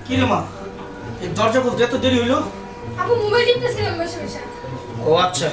কি রে মা, এই দরজা খুলতে এত দেরি হইলো? আপু মোবাইল টিপতেছিলাম বসে বসে। ও আচ্ছা।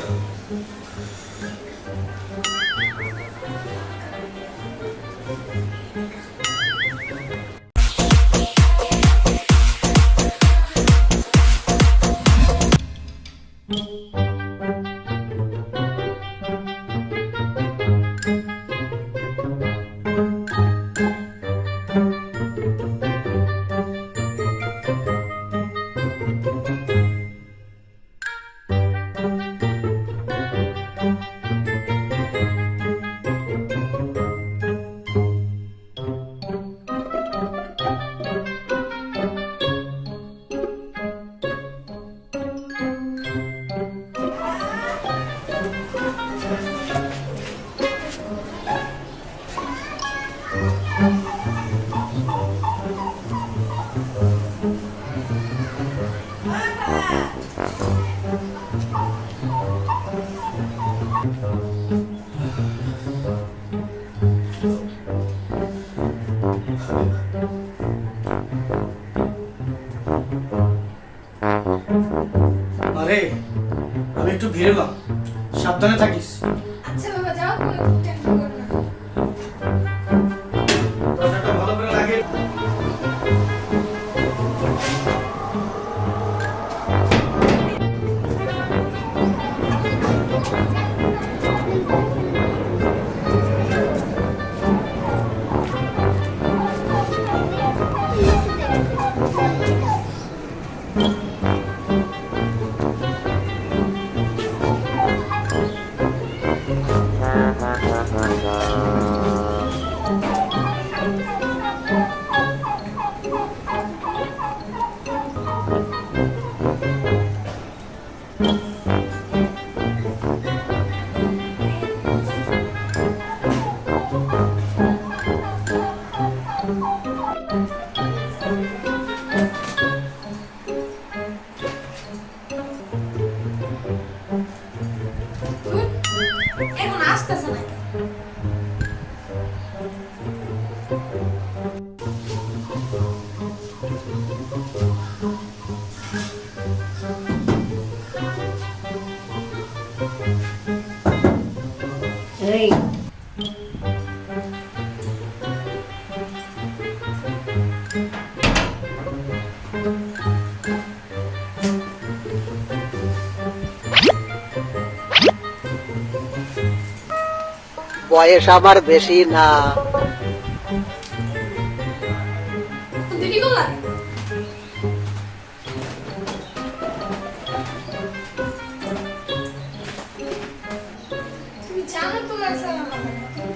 আরে আমি একটু বেরোলাম, সাবধানে থাকিস। আচ্ছা বাবা যাও, কোনো টেনশন করো না। দরজাটা ভালো করে লাগিয়ে এখন আসতেছে না। এই বয়স আমার বেশি না, দেরি করলা? তুমি জানো তোমার সালা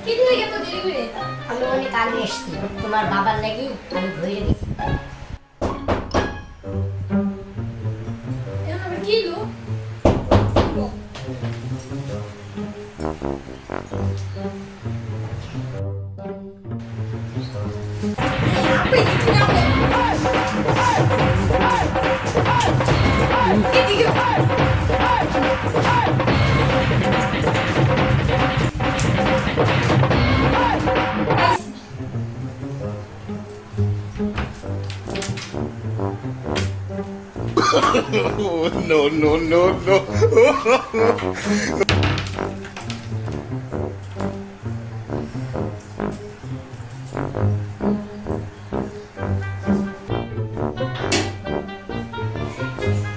কি লাগে এত দেরি করে? আমি অনেক আগে এসছি, তোমার বাবার লাগি আমি ঘুরে গেছি। এখন আবার কি লো? আপনি কিছু না বলেন। এদিকে no, no, no, no.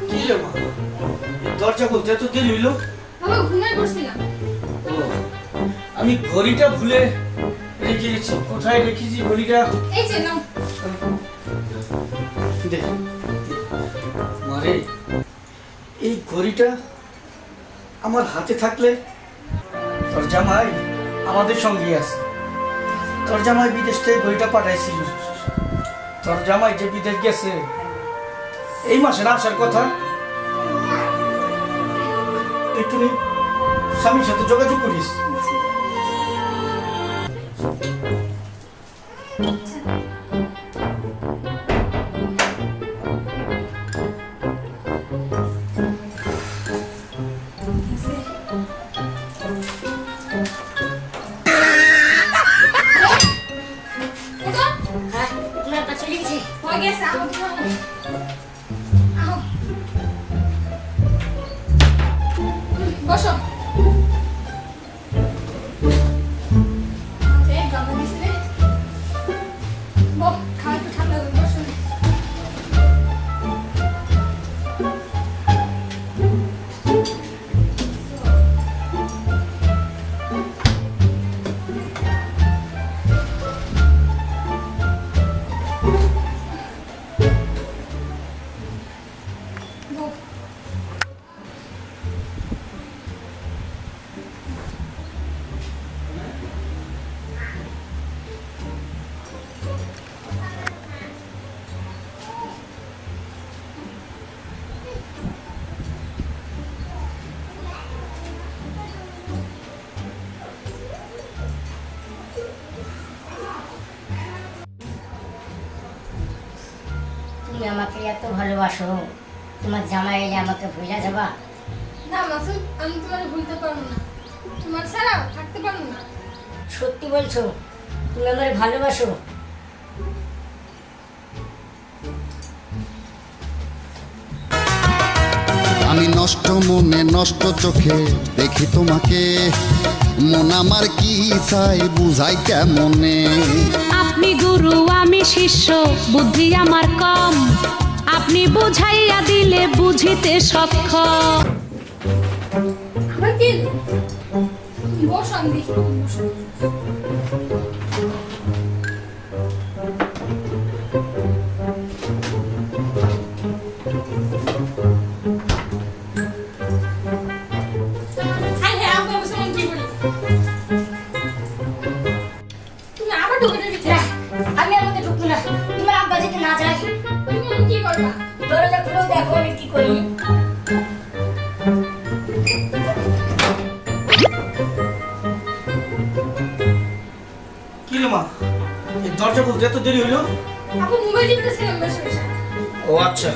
কি রে মা, এই দরজা খুলতে এত দেরি হইলো? বাবা ঘুমাই পড়ছিলাম। ও, আমি ঘড়িটা ভুলে রেখে গেছি। কোথায় রেখেছি ঘড়িটা? এই যে নাও। দে। মারে, এই ঘড়িটা আমার হাতে থাকলে তোর জামাই আমাদের সঙ্গে আছে। তোর জামাই বিদেশ থেকে ঘড়িটা পাঠাইছিল। তোর জামাই যে বিদেশ গেছে এই মাসে আসার কথা, একটু স্বামীর সাথে যোগাযোগ করিস। গেছে আহ বসো এই গামলা দিছে রে বস খাওয়া একটু ঠান্ডা করে বসো বস তুমি আমাকে এত ভালোবাসো, তোমার জামাই এলে আমাকে ভুলে যাবা? না মাসুদ আমি তোমার ভুলতে পারবো না তোমার ছাড়া থাকতে পারবো না সত্যি বলছো? তুমি আমাকে ভালোবাসো? আমি নষ্ট মনে নষ্ট চোখে দেখি তোমাকে, মন আমার কি চাই বুঝাই কেমনে। আপনি গুরু আমি শিষ্য, বুদ্ধি আমার কম, আপনি বুঝাইয়া দিলে বুঝিতে সক্ষম। আবার কি এলো? বসো আমি দেখি বসো হ্যাঁ হ্যাঁ আমি বসে মন কি করি তুমি আবার ঢুকে ভিতরে না, আমি আর মধ্যে ঢুকবো না। তোমার আব্বা যদি না যায়, তুমি মন কি করবা দরজা খুলে দেখো আমি কি করি। কি রে মা, এই দরজা খুলতে এত দেরি হইলো? আপু মোবাইল টিপতেছিলাম বসে বসে ও আচ্ছা,